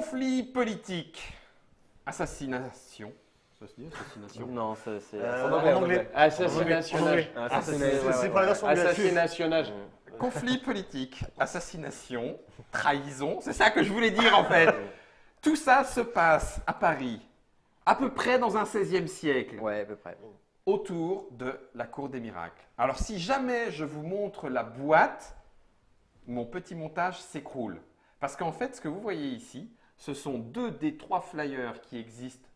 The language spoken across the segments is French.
Conflit politique, assassination. Ça se dit assassination? Non, c'est En anglais. assassinationnage. C'est pas la version anglaise. Assassinationnage. Conflit politique, assassination, trahison, c'est ça que je voulais dire en fait. Tout ça se passe à Paris, à peu près dans un 16e siècle, Ouais, à peu près. autour de la Cour des Miracles. Alors si jamais je vous montre la boîte, mon petit montage s'écroule. Parce qu'en fait, ce que vous voyez ici, ce sont 2 des 3 flyers qui existent,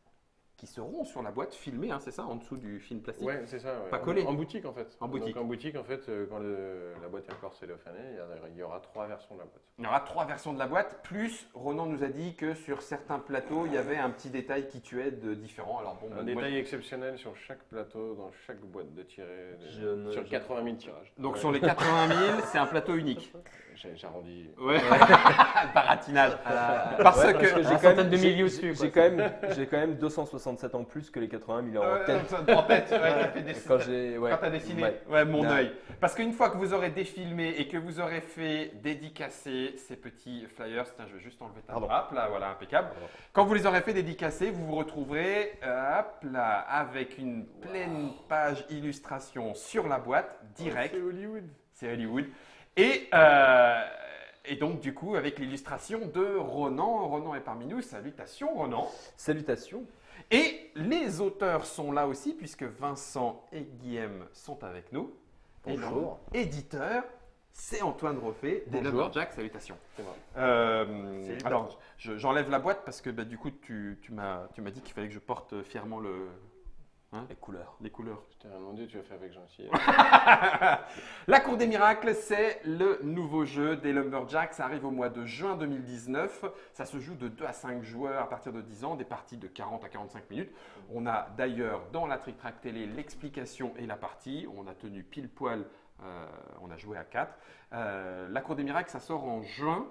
qui seront sur la boîte, filmés, hein, c'est ça, en dessous du film plastique. Ouais, c'est ça. Ouais. Pas collé. En boutique, en fait. En boutique. Donc, en boutique, en fait, quand la boîte est encore cellophanée, il y aura 3 versions de la boîte. Il y aura 3 versions de la boîte, plus Ronan nous a dit que sur certains plateaux, il y avait un petit détail qui tuait de différent. Alors bon, Un moi, détail exceptionnel sur chaque plateau, dans chaque boîte de tirée, sur 80 000 tirages. donc Ouais. sur les 80 000, c'est un plateau unique. J'arrondis. Ouais, baratinage. Parce Ouais, que j'ai une quand centaine même, de milliers au-dessus, quoi. j'ai quand même 267 ans plus que les 80 000 euros en tête. en tête, ouais, t'as fait des- Quand j'ai, ouais. Quand tu as dessiné, Ouais. ouais, mon Non. œil. Parce qu'une fois que vous aurez défilmé et que vous aurez fait dédicacer ces petits flyers, tiens, je vais juste enlever ta Pardon. hop là, voilà, impeccable. Pardon. Quand vous les aurez fait dédicacer, vous vous retrouverez, hop là, avec une pleine page illustration sur la boîte, direct. C'est Hollywood. C'est Hollywood. Et donc, du coup, avec l'illustration de Ronan. Ronan est parmi nous. Salutations, Ronan. Salutations. Et les auteurs sont là aussi, puisque Vincent et Guillaume sont avec nous. Et Bonjour. l'éditeur, c'est Antoine Roffet, des Bonjour. Lumberjacks. Salutations. C'est vrai. Alors, j'enlève la boîte parce que du coup, tu m'as dit qu'il fallait que je porte fièrement Les couleurs. les couleurs. Je t'ai rien demandé, tu as fait avec Jean-Cy. La Cour des Miracles, c'est le nouveau jeu des Lumberjacks. Ça arrive au mois de juin 2019. Ça se joue de 2 à 5 joueurs à partir de 10 ans, des parties de 40 à 45 minutes. On a d'ailleurs dans la Trick Track Télé l'explication et la partie. On a tenu pile poil, on a joué à 4. La Cour des Miracles, ça sort en juin.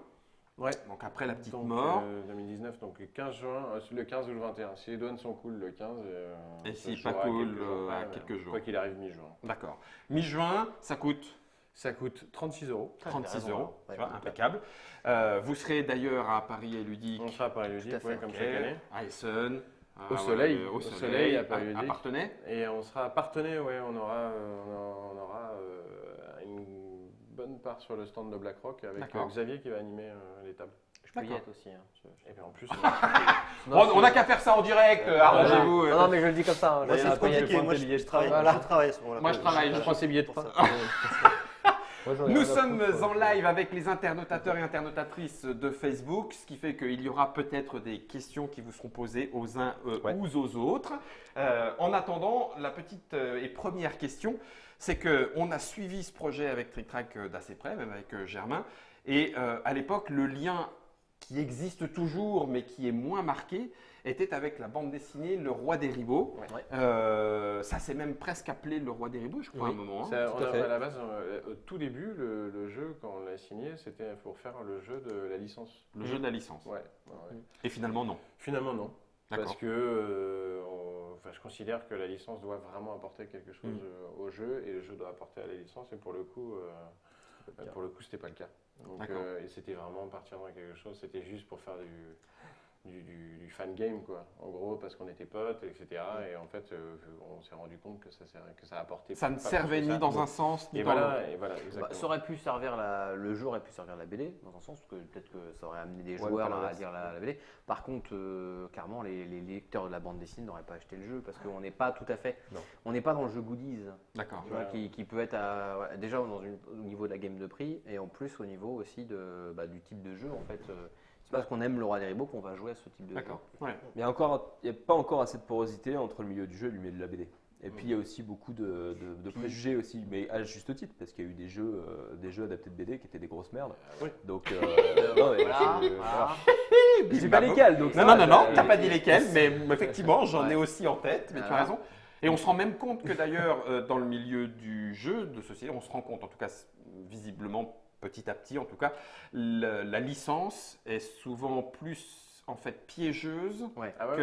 Ouais. Donc après la petite Donc, mort. 2019, donc le 15 juin, le 15 ou le 21. Si les douanes sont cool, le 15. Et ça si se pas jouera cool, quelques jours à après, mais quelques jours. Quoi qu'il arrive, mi-juin. D'accord. Mi-juin, ça coûte Ça coûte 36 euros. 36 raison, euros. ouais. Tu vois, impeccable. Vous serez d'ailleurs à Paris et Ludique. On sera à Paris Ludique, Tout à fait. ouais, comme chaque année. À Essen. Au soleil, au au soleil, soleil, à Paris à Ludique. Parthenay. Et on sera à Parthenay, ouais, on aura une bonne part sur le stand de BlackRock avec D'accord. Xavier qui va animer les tables. Je peux y D'accord. être aussi. Hein. Et puis en plus, On n'a qu'à faire ça en direct, arrangez-vous. Non, mais je le dis comme ça. Hein. Moi, Je- c'est après, il y a le compliqué. point Moi, de tes billets je de travaille. train. Je travaille à ce moment-là. Moi, je travaille. Je prends ses billets de train. Nous sommes en live avec les internautateurs et internautatrices de Facebook, ce qui fait qu'il y aura peut-être des questions qui vous seront posées aux uns Ouais. ou aux autres. En attendant, la petite et première question, c'est qu'on a suivi ce projet avec Trick Track d'assez près, même avec Germain. Et à l'époque, le lien qui existe toujours, mais qui est moins marqué, était avec la bande dessinée Le Roi des Ribauds. Ouais. Ça s'est même presque appelé Le Roi des Ribauds, je crois, à un moment. hein. on à a- fait. à la base, au tout début, le jeu, quand on l'a signé, c'était pour faire le jeu de la licence. Le jeu de la licence. Ouais, ouais. Et finalement, non. Finalement, non. D'accord. Parce que je considère que la licence doit vraiment apporter quelque chose au jeu et le jeu doit apporter à la licence. Et pour le coup, c'était pas le cas. Donc, D'accord. et c'était vraiment partir dans quelque chose. C'était juste pour faire du fan game, quoi. En gros, parce qu'on était potes, etc. Et en fait, on s'est rendu compte que ça apportait. Ça ne pas servait plus que ni ça. dans un sens ni Et dans l'autre. voilà, Bah, exactement. ça aurait pu servir le jeu aurait pu servir la BD dans un sens parce que peut-être que ça aurait amené des Ouais, joueurs pas à l'inverse. lire la BD. Par contre, clairement, les lecteurs de la bande dessinée n'auraient pas acheté le jeu parce qu'on n'est pas tout à fait, Non. on n'est pas dans le jeu goodies, D'accord. tu vois, Ouais. qui peut être déjà au niveau de la game de prix et en plus au niveau aussi du type de jeu en fait. C'est parce qu'on aime le Roi des Ribauds qu'on va jouer à ce type de jeu. D'accord. Ouais. Il n'y a pas encore assez de porosité entre le milieu du jeu et le milieu de la BD. Et puis il y a aussi beaucoup de préjugés aussi, mais à juste titre, parce qu'il y a eu des jeux adaptés de BD qui étaient des grosses merdes. Oui. Donc, Voilà, ouais, voilà. je dis pas lesquels. Donc Non, ça, non, non, non, euh, t'as pas dit lesquels, mais effectivement, j'en ai Ouais. aussi en tête, mais tu as Voilà. raison. Et on se rend même compte que d'ailleurs, dans le milieu du jeu de société, on se rend compte, en tout cas visiblement, petit à petit en tout cas, la licence est souvent plus en fait piégeuse Ouais. Ah ouais,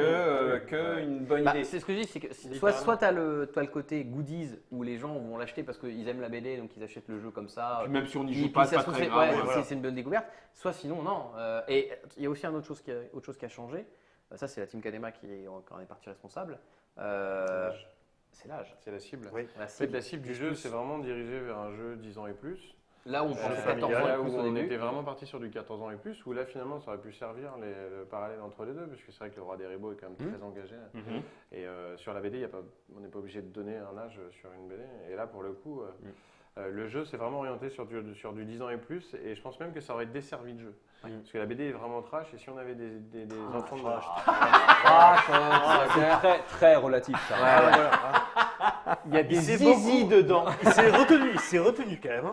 que une bonne Bah, idée. c'est ce que je dis, c'est que Littéralement. soit tu as le côté goodies où les gens vont l'acheter parce qu'ils aiment la BD, donc ils achètent le jeu comme ça. Puis même si on n'y Puis- joue pas, puis c'est pas se trouve, très c'est- grave. ouais, ouais, voilà. c'est une bonne découverte. Soit sinon, non. Et il y a aussi autre chose qui a changé. Ça, c'est la team Kadema qui en est partie responsable. C'est l'âge. C'est la cible. Oui. La En fait, cible. la cible du jeu, c'est vraiment dirigé vers un jeu 10 ans et plus. Là où on pensait Familial, 14 ans là et où plus au on début. était vraiment parti sur du 14 ans et plus, où là finalement ça aurait pu servir le parallèle entre les deux, parce que c'est vrai que le roi des ribots est quand même très engagé. Mhm. Et sur la BD, on n'est pas obligé de donner un âge sur une BD. Et là pour le coup, le jeu c'est vraiment orienté sur du 10 ans et plus, et je pense même que ça aurait desservi le jeu. Parce que la BD est vraiment trash, et si on avait des enfants de C'est très, très relatif ça. Il y a des Il s'est zizi beaucoup- dedans. Il s'est retenu quand même. Hein.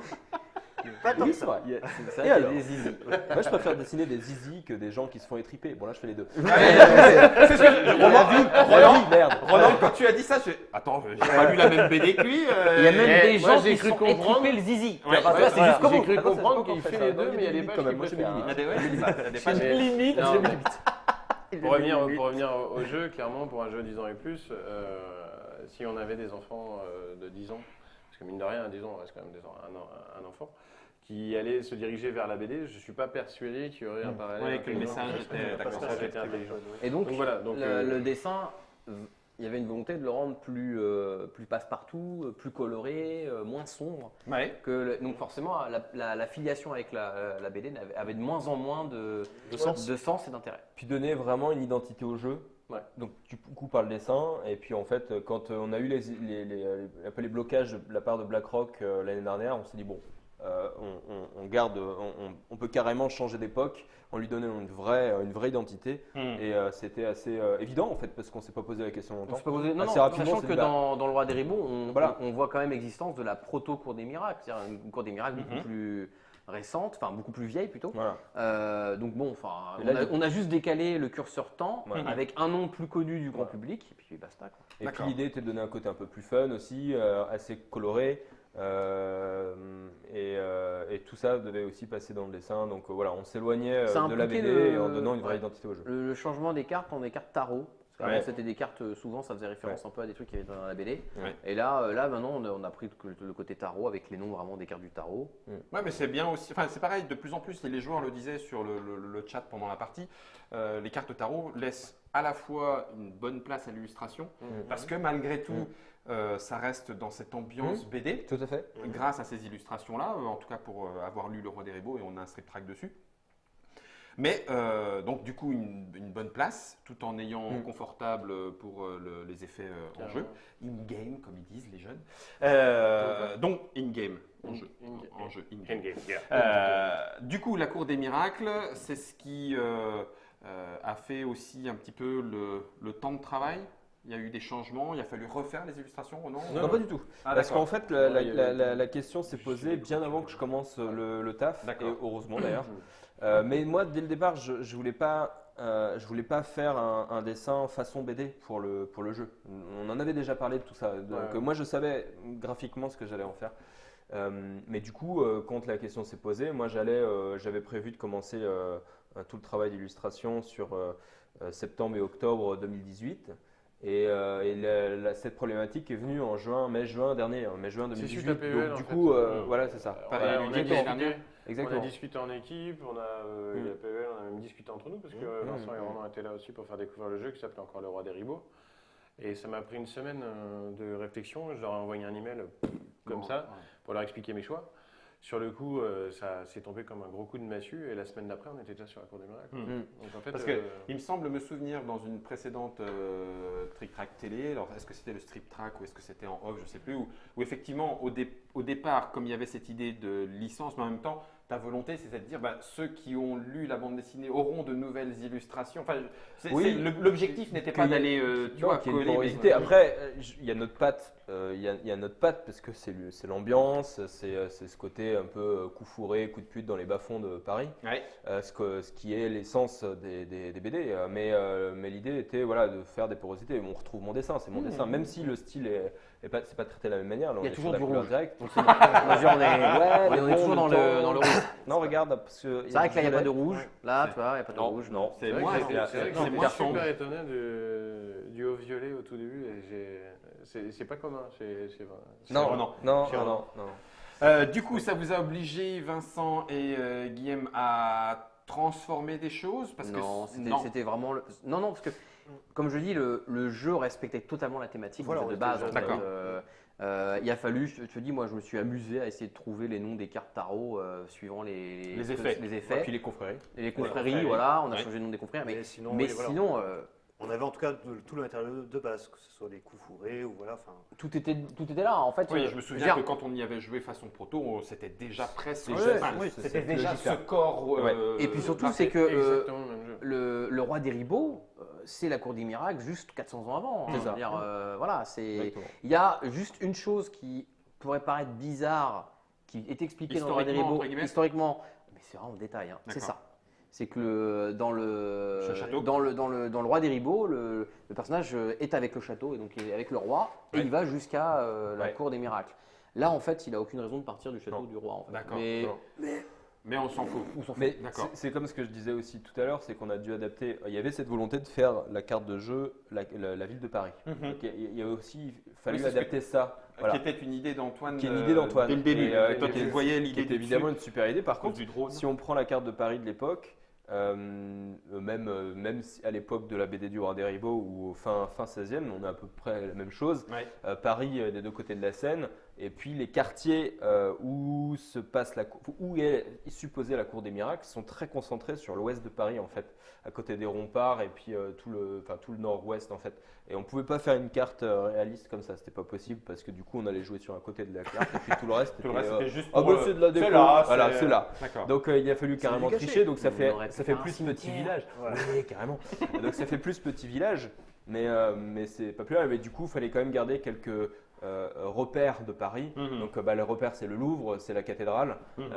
Pas tant Oui, que c'est ça. vrai. C'est ça, Et il y a alors des zizi. Moi, je préfère dessiner des zizi que des gens qui se font étriper. Bon, là, je fais les deux. C'est ce que Roland, Merde. Roland, quand tu as dit ça, attends, j'ai pas lu la même BD que lui. Il y a même des moi, gens j'ai qui cru sont comprendre- étripés le zizi. Ouais, Enfin, ouais, toi, c'est voilà. jusqu'au J'ai bout. cru Attends, comprendre c'est pas qu'il encore fait fait les ça. deux, Non, mais il y a des limite pages quand même. qu'il Moi, j'ai mes préfère, limites. Il y a des, ouais, il y a des pages. Mais- Limite. Non. Pour revenir au jeu, clairement, pour un jeu 10 ans et plus, si on avait des enfants de 10 ans, parce que mine de rien, 10 ans, on reste quand même un enfant, qui allait se diriger vers la BD, je ne suis pas persuadé qu'il y aurait un parallèle. Ouais, que le intelligent. message était- Le d'accord. message était intelligent. Et donc, Donc voilà, donc, le dessin, il y avait une volonté de le rendre plus passe-partout, plus coloré, moins sombre. Ouais. Donc forcément, la filiation avec la BD avait de moins en moins de sens et d'intérêt. Puis donner vraiment une identité au jeu. Ouais. Donc du coup par le dessin, et puis en fait quand on a eu un peu les blocages de la part de BlackRock l'année dernière, on s'est dit bon, on garde, on peut carrément changer d'époque en lui donnant une vraie identité, et c'était assez évident en fait parce qu'on s'est pas posé la question On longtemps. se peut poser- non, Assez non, rapidement, sachant c'est que de la- dans le Roi des Ribots, Voilà. on voit quand même l'existence de la proto-Cour des Miracles, c'est-à-dire une Cour des Miracles beaucoup plus récente, enfin beaucoup plus vieille plutôt. Voilà. Donc bon, enfin, Et là, on a juste décalé le curseur temps Ouais. avec un nom plus connu du grand public, et puis basta. Quoi. Et D'accord. puis l'idée était de donner un côté un peu plus fun aussi, assez coloré. Et tout ça devait aussi passer dans le dessin. Donc voilà, on s'éloignait Ça de la impliquait BD en donnant une vraie ouais. identité au jeu. Le changement des cartes en des cartes tarot. Parce qu'avant, Ouais. c'était des cartes, souvent ça faisait référence un peu à des trucs qui étaient dans la BD. Ouais. Et là maintenant, on a pris le côté tarot avec les noms vraiment des cartes du tarot. Ouais, mais c'est bien aussi. Enfin, c'est pareil, de plus en plus, et les joueurs le disaient sur le chat pendant la partie, les cartes tarot laissent à la fois une bonne place à l'illustration, parce que malgré tout, ça reste dans cette ambiance BD, Tout à fait. grâce à ces illustrations-là, en tout cas pour avoir lu Le Roi des Ribots, et on a un strip track dessus. Mais donc du coup une bonne place, tout en ayant confortable pour les effets en jeu, in-game comme ils disent les jeunes. Donc in-game, en jeu, in-game. Endgame, yeah. Du coup, la Cour des Miracles, c'est ce qui a fait aussi un petit peu le temps de travail. Il y a eu des changements, il a fallu refaire les illustrations, non? Non, pas du tout. Ah, Parce d'accord. qu'en fait, Ouais, il y a eu- la question s'est posée bien avant que je commence le taf, et D'accord. heureusement d'ailleurs. Mais moi, dès le départ, je voulais pas faire un dessin façon BD pour le jeu. On en avait déjà parlé de tout ça. Donc Ouais. moi, je savais graphiquement ce que j'allais en faire. Mais du coup, quand la question s'est posée, moi, j'avais prévu de commencer tout le travail d'illustration sur septembre et octobre 2018. Et cette problématique est venue en mai-juin dernier, mai-juin C'est 2018. suite à PEL, Donc du en coup, fait. voilà, c'est ça. Pareil, on a exactement. discuté. On a Exactement. discuté en équipe, il y a PEL, on a même discuté entre nous parce que Vincent et Ronan étaient là aussi pour faire découvrir le jeu qui s'appelait encore Le Roi des Ribots. Et ça m'a pris une semaine de réflexion. Je leur ai envoyé un email comme ça pour leur expliquer mes choix. Sur le coup, ça s'est tombé comme un gros coup de massue et la semaine d'après, on était déjà sur la Cour des Miracles. Donc en fait, Parce que il me semble me souvenir dans une précédente Trick Track télé, alors est-ce que c'était le strip track ou est-ce que c'était en off, je ne sais plus, où effectivement au départ, comme il y avait cette idée de licence, mais en même temps, ta volonté c'était de dire ceux qui ont lu la bande dessinée auront de nouvelles illustrations. Enfin, Oui. l'objectif n'était pas Qu'il y ait- d'aller Non, qu'il y ait une coller. porosité. Après, il y a notre patte y a notre patte parce que c'est l'ambiance, c'est ce côté un peu coup fourré, coup de pute dans les bas-fonds de Paris, Ouais. ce qui est l'essence des BD. Mais l'idée était voilà, de faire des porosités. On retrouve mon dessin, c'est mon dessin, même si le style c'est pas traité de la même manière. Là, Il y a on est toujours sur la du couleur rouge. directe. Donc, on mesure, on est, mais on est toujours dans le rouge. Non, regarde, parce que C'est vrai que là, il n'y a pas de violet. rouge. Là, tu vois, il n'y a pas de Non, rouge. non. C'est C'est vrai moins, que c'est j'étais moins super sombre. étonné du haut violet au tout début. C'est pas commun. Non. Du coup, ça vous a obligé, Vincent et Guillaume, à transformer des choses parce Non, que c'était vraiment. Non, parce que, comme je dis, le jeu respectait totalement la thématique Voilà, de on était base. déjà En fait. d'accord. Il a fallu, je te dis, moi, je me suis amusé à essayer de trouver les noms des cartes tarot suivant les effets. Et puis les confréries. Et les confréries, confréries. voilà, on a Ouais. changé le nom des confréries. Mais Mais sinon, mais oui, voilà. sinon, On avait en tout cas tout le matériel de base, que ce soit les coups fourrés ou voilà. Enfin, tout était là. En fait, Oui, je me je veux souviens dire, que quand on y avait joué façon proto, c'était déjà presque. Ouais, enfin, oui, c'était c'est déjà logique, ce là. corps. Et puis surtout, marqué. c'est que Exactement le même jeu. le roi des ribots, c'est la cour des miracles juste 400 ans avant. C'est ça. C'est-à-dire, voilà, Exactement. il y a juste une chose qui pourrait paraître bizarre, qui est expliquée dans le roi des Historiquement, ribots, entre guillemets. historiquement, mais c'est vraiment en détail. Hein. C'est D'accord. ça. C'est que dans le Ce château. dans le roi des ribots, le personnage est avec le château et donc il est avec le roi et Ouais. il va jusqu'à la Ouais. cour des miracles. Là, en fait, il a aucune raison de partir du château Non. du roi. En fait. D'accord. Mais Non. Mais on s'en fout. on s'en fout. Mais D'accord. c'est comme ce que je disais aussi tout à l'heure, c'est qu'on a dû adapter. Il y avait cette volonté de faire la carte de jeu, la ville de Paris. Mhm. Donc, il y a aussi fallu Oui, c'est ce que- adapter ça. Voilà. Qui était une idée d'Antoine. Qui est une idée d'Antoine. Dès le début. Et, Et toi, qui tu est- voyais qui l'idée est évidemment une super idée. Par cause contre, du drone. si on prend la carte de Paris de l'époque, même à l'époque de la BD du Roi des Ribauds ou au fin 16e, on a à peu près la même chose. Ouais. Paris des deux côtés de la Seine, et puis les quartiers où se passe où est supposée la Cour des Miracles sont très concentrés sur l'ouest de Paris en fait, à côté des remparts et puis tout le nord-ouest en fait. Et on pouvait pas faire une carte réaliste comme ça, c'était pas possible parce que du coup on allait jouer sur un côté de la carte et puis tout le reste Tout le reste, était, c'était juste ah pour, bah c'est de la déco, là, voilà c'est là. D'accord. Donc il a fallu carrément du gâchis. tricher, donc ça On fait aurait pu ça fait faire un plus petit cimetière. village. Ouais. Oui carrément. Donc ça fait plus petit village, mais c'est pas plus mal. Mais du coup il fallait quand même garder quelques repères de Paris. Mhm. Donc les repères c'est le Louvre, c'est la cathédrale, Mhm.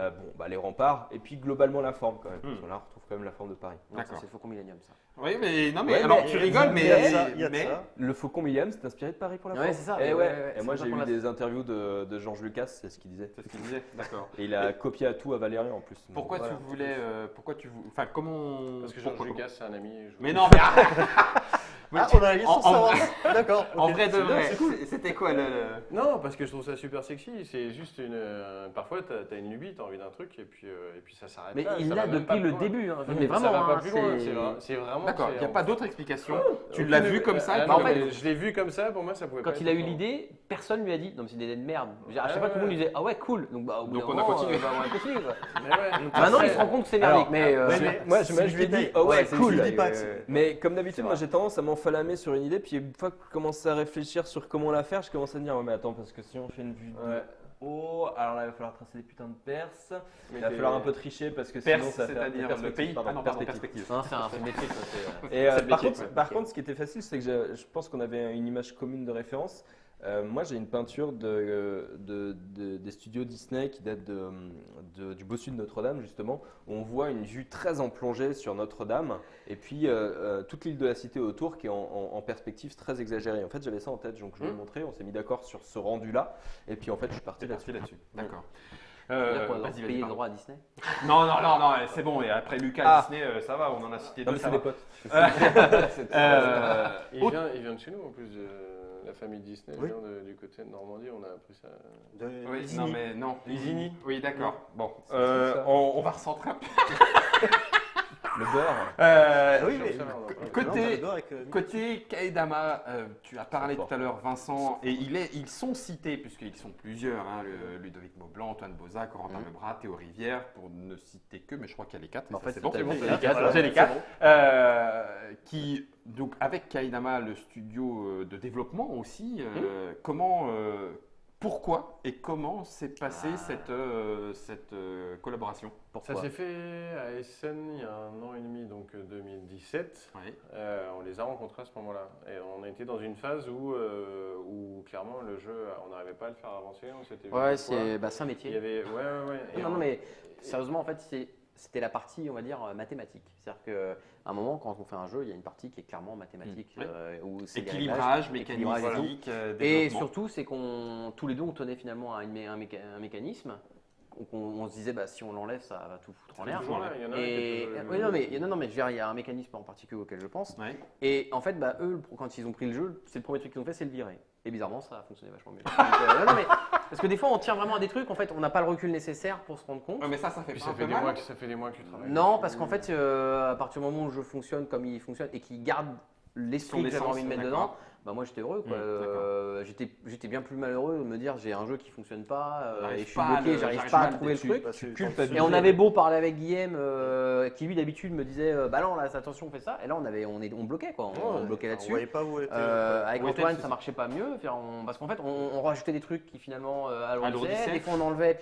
les remparts et puis globalement la forme quand même. Mhm. Parce que là on retrouve quand même la forme de Paris. Non, ça, D'accord. c'est le Faucon Millenium, ça. Oui, mais non, mais Ouais, alors mais tu rigoles, mais il y a de ça, il y a de mais- ça. Le Faucon William c'est inspiré de Paris pour la Ouais, forme. c'est ça. Et, Ouais, ouais. ouais, Et moi c'est j'ai pour eu ça qu'on des interviews de Georges Lucas, c'est ce qu'il disait. c'est ce qu'il disait. D'accord. Et il a copié à tout à Valérian en plus. Pourquoi Donc, tu voilà. voulais, enfin comment Parce que Georges pourquoi- Lucas, c'est un ami. Mais non, mais arrête. Ah, on a la liste En- sur en ça. D'accord. En ok. vrai de C'est bien, vrai, c'est cool. c'était quoi le Non, parce que je trouve ça super sexy. C'est juste une. Parfois, t'as une lubie, t'as envie d'un truc, et puis ça s'arrête Mais là. il ça l'a va même pas depuis plus le loin. début. Hein. Mhm. Mais vraiment, ça va pas hein, plus loin. c'est- C'est vraiment. D'accord, il n'y a c'est- pas d'autre explication. Tu Aucune- l'as vu comme ça non, en fait, mais je l'ai vu comme ça, pour moi, ça pouvait pas Quand être il a eu autrement. l'idée, personne lui a dit non, mais c'est une idée de merde. Je veux dire, à chaque Ah fois, tout le monde ouais. lui disait ah ouais, cool. Donc, au bout Donc, d'un on a moment, continué. on a continué. Quoi. Mais ouais, donc Maintenant, après- il se rend compte que c'est merdique. Mais moi, c'est je lui ai le dit, détail. oh ouais, C'est cool. le dis pas que c'est- Mais comme d'habitude, C'est moi vrai. j'ai tendance à m'enflammer sur une idée, puis une fois que je commence à réfléchir sur comment la faire, je commence à me dire, ouais, mais attends, parce que si on fait une vue de Ouais. haut, alors là il va falloir tracer des putains de perses, Mais il va t'es- falloir un peu tricher parce que Perse, sinon ça va faire c'est-à-dire le perspective, pays. pardon, Ah non, pardon, perspective. perspective. non, c'est un métier. Quoi, c'est- Et C'est le par métier, contre, ouais. par contre, ce qui était facile, c'est que je pense qu'on avait une image commune de référence. Moi, j'ai une peinture des studios Disney qui date du bossu de Notre-Dame, justement, où on voit une vue très en plongée sur Notre-Dame, et puis toute l'île de la Cité autour qui est en perspective très exagérée. En fait, j'avais ça en tête, donc je lui ai montré, on s'est mis d'accord sur ce rendu-là, et puis en fait, je suis parti C'est là-dessus. parti là-dessus. D'accord. C'est-à-dire qu'on va Vas-y, payer vas-y. les pardon. droits à Disney. Non, c'est bon. Et après Lucas Ah. Disney, ça va, on en a cité Non, deux. mais ça c'est des va. potes. Il vient de chez nous, en plus de la famille Disney. Oui. Il vient du côté de Normandie, on a appris ça. Oui, Isigny. non, mais non. Isigny. Oui, d'accord. Bon, C'est ça. on va recentrer un peu. Le beurre. Oui, mais Ça, on en parle. Côté- Non, avec, Côté Kaedama, tu as parlé Fort. tout à l'heure, Vincent, et ils sont cités, puisqu'ils sont plusieurs, hein, Ludovic Maublanc, Antoine Boza, Corentin Lebras, Théo Rivière, pour ne citer que, mais je crois qu'il y a les quatre. En et ça, fait, c'est bon, t'as c'est bon, dit c'est les les quatre. quatre, J'ai les c'est quatre. bon. Qui, donc, avec Kaedama, le studio de développement aussi, comment Pourquoi et comment s'est passée cette collaboration? Ça Pourquoi? s'est fait à Essen il y a 1 an et demi, donc 2017. Oui. On les a rencontrés à ce moment-là. Et on a été dans une phase où clairement le jeu, on n'arrivait pas à le faire avancer. On s'était vu Ouais, deux fois. c'est un Il métier. y avait, ouais. Et Non, mais sérieusement, en fait, c'était la partie, on va dire, mathématique. C'est-à-dire qu'à un moment, quand on fait un jeu, il y a une partie qui est clairement mathématique. Ouais. Où c'est des Équilibrage, réglages, mécanique, équilibrage et tout. physique, Et développement. surtout, c'est qu'on tous les deux, on tenait finalement à un mécanisme. Donc on se disait, bah, si on l'enlève, ça va tout foutre en l'air. toujours là. Il y en a un qui Et est oui, non, mais je veux dire, il y a un mécanisme en particulier auquel je pense. Ouais. Et en fait, bah, eux, quand ils ont pris le jeu, c'est le premier truc qu'ils ont fait, c'est le virer. Et bizarrement, ça a fonctionné vachement mieux. Donc, non, mais parce que des fois, on tient vraiment à des trucs, en fait, on n'a pas le recul nécessaire pour se rendre compte. Ouais, mais ça fait Puis pas ça un fait peu des mal? mois que tu travailles. Non, dessus. parce qu'en fait, à partir du moment où le jeu fonctionne comme il fonctionne et qu'il garde l'esprit Son que j'avais essence, envie de mettre d'accord. dedans, bah moi j'étais heureux. Quoi. J'étais bien plus malheureux de me dire j'ai un jeu qui fonctionne pas et je suis bloqué, j'arrive pas à trouver le truc. Parce que culpabiliser. Et on avait beau parler avec Guillaume, qui lui d'habitude me disait bah non, là attention, on fait ça. Et là on bloquait quoi, on bloquait On là-dessus. voyait pas où était. Avec Où était Antoine, le ça marchait pas mieux, parce qu'en fait, on rajoutait des trucs qui finalement Alourdissaient. alourdissaient, des fois on enlevait,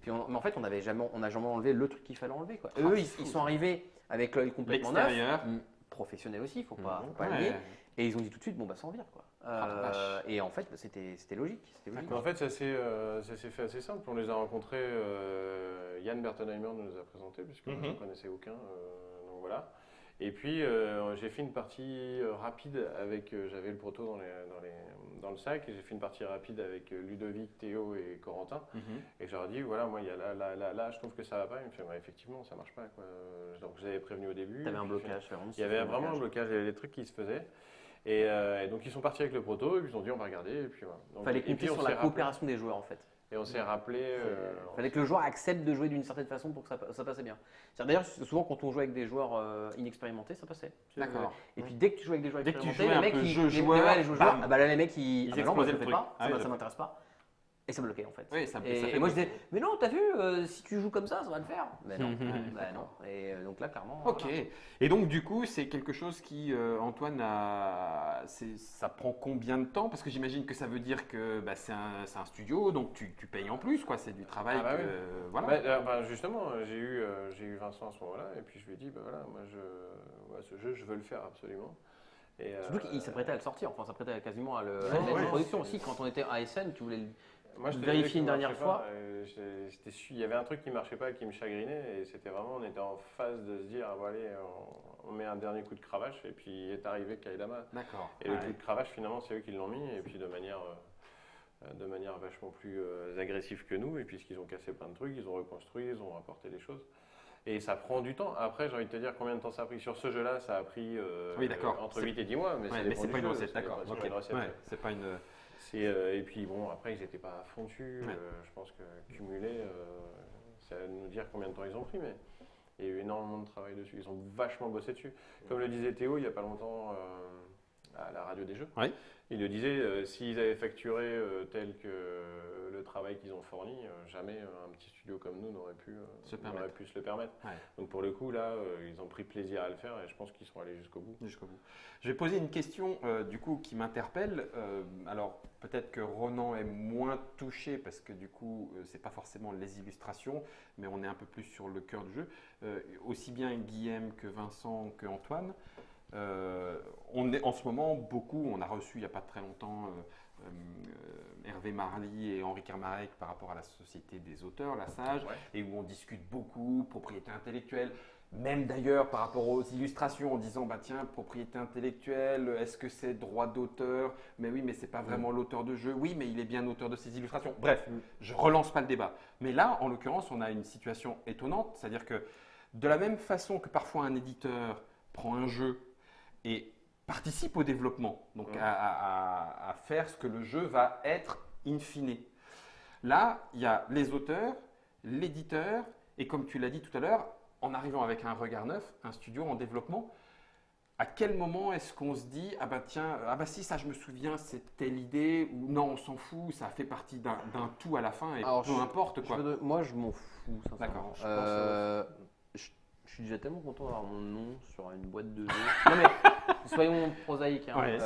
mais en fait, on n'a jamais enlevé le truc qu'il fallait enlever. Quoi. Eux, ils sont arrivés avec l'œil complètement neuf, L'extérieur. professionnel aussi, faut pas Ouais. le nier, et ils ont dit tout de suite, bon bah ça en vire quoi. Ah, la vache. Et en fait, bah, c'était logique. En fait, ça s'est fait assez simple. On les a rencontrés. Yann Bertenheimer nous a présenté, puisque je ne connaissais aucun. Donc voilà. Et puis, j'ai fait une partie rapide avec. J'avais le proto dans le sac, et j'ai fait une partie rapide avec Ludovic, Théo et Corentin. Et je leur ai dit voilà, moi, il y a là, je trouve que ça va pas. Ils me fait ouais, effectivement, ça marche pas. Quoi. Donc, je les avais prévenus au début. T'avais un Puis, blocage. il y avait vraiment un blocage, il y avait des trucs qui se faisaient. Et donc ils sont partis avec le proto, et puis ils ont dit on va regarder, et puis voilà. Donc, Fallait et puis, compter on sur s'est la rappelé- coopération des joueurs en fait. Et on s'est rappelé. Fallait que le joueur accepte de jouer d'une certaine façon pour que ça passait bien. D'ailleurs, souvent quand on jouait avec des joueurs inexpérimentés, ça passait. D'accord. Et puis dès que tu jouais avec des joueurs Dès que tu expérimentés, jouais les un peu mecs, jeu les joueur, joueurs, bam. ah bah là les mecs ils Ils ah bah non, moi, explosaient je le le fais truc. pas, Ah oui, ça m'intéresse pas. Et ça bloquait en fait. Oui, ça Et fait moi je bloquer. disais, mais non, t'as vu, si tu joues comme ça va le faire. Mais non, bah non. Et donc là clairement. Ok. voilà. Et donc du coup, c'est quelque chose qui, Antoine, ça prend combien de temps? Parce que j'imagine que ça veut dire que bah, c'est un studio, donc tu payes en plus, quoi. C'est du travail. Ah bah que- oui. voilà. Justement, j'ai eu Vincent à ce moment-là, et puis je lui ai dit bah voilà, moi ce jeu, je veux le faire absolument. Et, Surtout qu'il s'apprêtait à le sortir, enfin s'apprêtait quasiment à le Ouais, mettre ouais, en production aussi. Quand on était à SN, tu voulais moi, je te vérifier disais que une ça dernière marchait fois. pas, il y avait un truc qui marchait pas, qui me chagrinait, et c'était vraiment, on était en phase de se dire ah, bon, allez, on met un dernier coup de cravache, et puis est arrivé Kaidama. D'accord. Et le Ouais. coup de cravache, finalement, c'est eux qui l'ont mis, et puis de manière vachement plus agressive que nous, et puis ils ont cassé plein de trucs, ils ont reconstruit, ils ont apporté des choses. Et ça prend du temps. Après, j'ai envie de te dire combien de temps ça a pris. Sur ce jeu-là, ça a pris Oui, d'accord. entre C'est- 8 et 10 mois, mais, Ouais, ça mais dépend c'est du pas une jeu, recette, ça d'accord. dépend- c'est Ok. pas une recette. Ouais, c'est pas une. Et puis bon, après, ils n'étaient pas à fond dessus. Ouais. Je pense que cumulé, c'est à nous dire combien de temps ils ont pris, mais il y a eu énormément de travail dessus. Ils ont vachement bossé dessus. Comme le disait Théo il n'y a pas longtemps à la radio des jeux, Ouais. il le disait, s'ils avaient facturé tel que le travail qu'ils ont fourni, jamais un petit studio comme nous n'aurait pu Se permettre. n'aurait pu se le permettre. Ouais. Donc pour le coup, là, ils ont pris plaisir à le faire, et je pense qu'ils sont allés jusqu'au bout. Jusqu'au bout. Je vais poser une question du coup qui m'interpelle. Alors peut-être que Ronan est moins touché parce que du coup c'est pas forcément les illustrations, mais on est un peu plus sur le cœur du jeu. Aussi bien Guillaume que Vincent que Antoine. On est en ce moment beaucoup. On a reçu il n'y a pas très longtemps Hervé Marly et Henri Kermarek par rapport à la Société des auteurs, la SAGE, Ouais. et où on discute beaucoup propriété intellectuelle. Même d'ailleurs par rapport aux illustrations en disant bah tiens propriété intellectuelle, est-ce que c'est droit d'auteur? Mais oui mais c'est pas vraiment l'auteur de jeu. Oui mais il est bien auteur de ses illustrations. Bref, je relance pas le débat. Mais là en l'occurrence on a une situation étonnante, c'est-à-dire que de la même façon que parfois un éditeur prend un jeu et participe au développement, donc à faire ce que le jeu va être in fine. Là il y a les auteurs, l'éditeur et comme tu l'as dit tout à l'heure, en arrivant avec un regard neuf, un studio en développement, à quel moment est-ce qu'on se dit ah bah tiens, ah bah si ça je me souviens, c'est telle idée ou non on s'en fout, ça fait partie d'un tout à la fin et Alors, peu importe quoi. Moi je m'en fous, sincèrement. D'accord, je pense, Je suis déjà tellement content d'avoir mon nom sur une boîte de jeu. Non mais Soyons prosaïques. Hein. Ouais,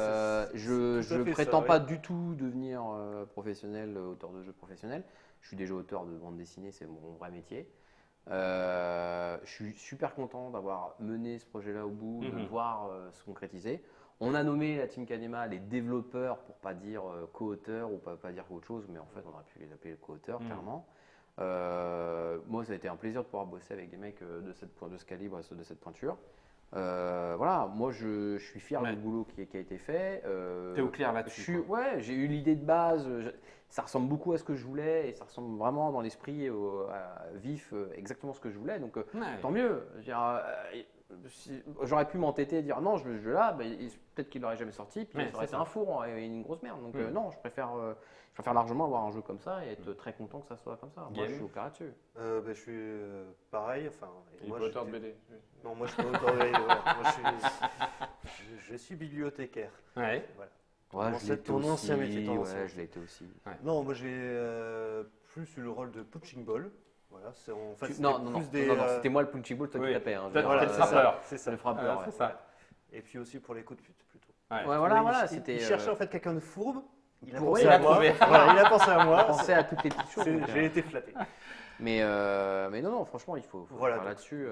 Je tout à fait prétends ça, pas ouais. du tout devenir professionnel, auteur de jeux professionnel. Je suis déjà auteur de bande dessinée, c'est mon vrai métier. Je suis super content d'avoir mené ce projet-là au bout, de le voir se concrétiser. On a nommé la Team Kadema les développeurs pour pas dire co-auteurs ou pas dire autre chose, mais en fait on aurait pu les appeler co-auteurs clairement. Moi ça a été un plaisir de pouvoir bosser avec des mecs de ce calibre, de cette pointure. Voilà, moi je suis fier Ouais. du boulot qui a été fait. T'es au clair là-dessus, Ouais, j'ai eu l'idée de base. Ça ressemble beaucoup à ce que je voulais et ça ressemble vraiment dans l'esprit vif exactement ce que je voulais. Donc Ouais. tant mieux. Je veux dire, j'aurais pu m'entêter et dire non, je veux ce jeu-là. Peut-être qu'il n'aurait jamais sorti. Puis Ouais, ça aurait c'est été ça. un four et une grosse merde. Donc non, je préfère largement avoir un jeu comme ça et être très content que ça soit comme ça. Moi, Game. je suis au clair là-dessus. Je suis pareil. Enfin, et Il est moi, pas auteur de j'étais- BD. Non, moi je suis pas auteur de BD, voilà. Moi, je suis bibliothécaire. Ouais. Voilà. Ouais, Ton je l'ai été ton ancien aussi, métier, ton ancien ouais, métier. je l'ai été aussi. Non, moi j'ai plus eu le rôle de punching ball. Voilà, c'est en fait c'était Non, plus des. non, c'était moi le punching ball, toi oui. qui tapais. Hein, je Toi, veux voilà, dire, c'est ça. C'est ça. le frappeur. ouais. C'est ça. Et puis aussi pour les coups de pute plutôt. Ouais. Ouais, voilà, Oui, c'était. il cherchait en fait quelqu'un de fourbe. Il a Pour- pensé il à a moi. trouvé. Voilà, il a pensé à moi. penser à toutes les petites choses. donc, J'ai été flatté. mais non, franchement, il faut Voilà, faire donc. là-dessus.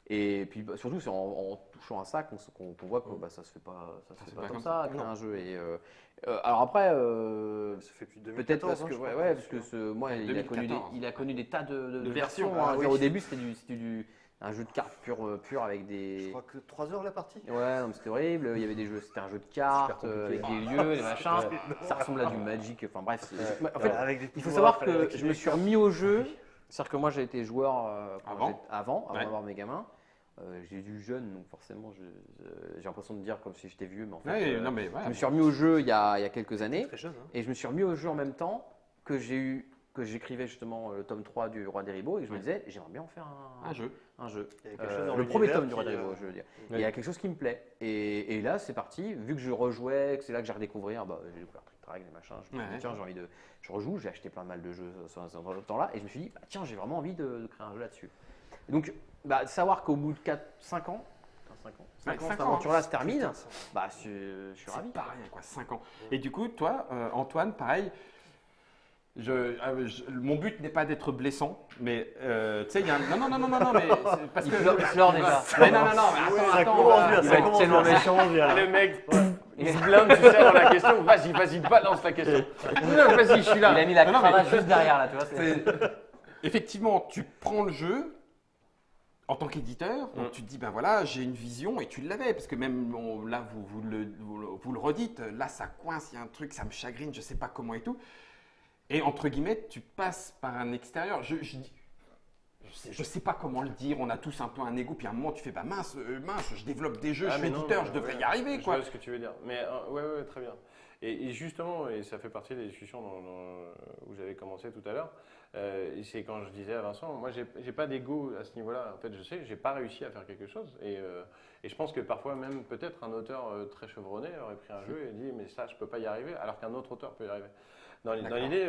Et puis surtout, c'est en touchant à ça qu'on voit que ça se fait pas, ça se fait pas comme ça, créer Non. un jeu. Alors après, Ça fait depuis peut-être 2014. parce hein, que je crois, ouais, bien parce que sûr. moi, il a connu des tas de versions. versions. Ah, hein. oui. Au début, c'était un jeu de cartes pur avec Je des. crois que 3 heures la partie. Ouais, non, mais c'était horrible. Il y avait des jeux, c'était un jeu de cartes compliqué. avec des lieux, des machins. Ça ressemble à du Magic. Enfin bref, en fait, Voilà, avec des il faut pouvoirs, savoir fallait que récupérer je me des suis cartes. remis au jeu. C'est-à-dire que moi, j'ai été joueur avant Ouais. d'avoir mes gamins. J'ai du jeune, donc forcément, j'ai l'impression de dire comme si j'étais vieux, mais en fait, Ouais, non, mais je voilà. me suis remis au jeu il y a quelques années. Très jeune. Hein. Et je me suis remis au jeu en même temps que j'écrivais justement le tome 3 du Roi des Ribauds et je me disais, j'aimerais bien en faire Un jeu. un jeu. Il y a quelque chose dans Le premier l'univers tome du Roi qui, des Ribauds, je veux dire. Oui. Il y a quelque chose qui me plaît. Et là, c'est parti. Vu que je rejouais, que c'est là que j'ai redécouvert, j'ai découvert Trick Track, les machins. Je me suis dit, Ouais. tiens, je rejoue. J'ai acheté plein de mal de jeux sur ce temps-là. Et je me suis dit, tiens, j'ai vraiment envie de créer un jeu là-dessus. Et donc, savoir qu'au bout de 5 ans, 5 ans, cette aventure-là se termine, je suis ravi. C'est pas rien, quoi, 5 ans. Et du coup, toi, Antoine, pareil, mon but n'est pas d'être blessant, mais tu sais, il y a un. Non, mais c'est parce Il que. pleure déjà. Mais non, mais Ça attends, commence bien, il ça va être commence tellement bien. méchant, lui, alors. Le mec, il se blinde, tu sais, dans la question. Vas-y, balance la question. Non, vas-y, je suis là. Il a mis la Non, mais- cravate juste derrière, là, tu vois. Effectivement, tu prends le jeu en tant qu'éditeur, donc tu te dis, ben voilà, j'ai une vision, et tu l'avais, parce que même là, vous le redites, là, ça coince, il y a un truc, ça me chagrine, je sais pas comment et tout. Et entre guillemets, tu passes par un extérieur. Je sais pas comment le dire, on a tous un peu un ego, puis à un moment, tu fais, bah mince, je développe des jeux, je suis mais non, éditeur, je devrais y arriver, Je quoi. vois ce que tu veux dire. Mais ouais, très bien. Et justement, et ça fait partie des discussions où j'avais commencé tout à l'heure, c'est quand je disais à Vincent, moi j'ai pas d'ego à ce niveau-là. En fait, je sais que j'ai pas réussi à faire quelque chose. Et je pense que parfois même peut-être un auteur très chevronné aurait pris un jeu et dit mais ça je peux pas y arriver, alors qu'un autre auteur peut y arriver. Dans l'idée,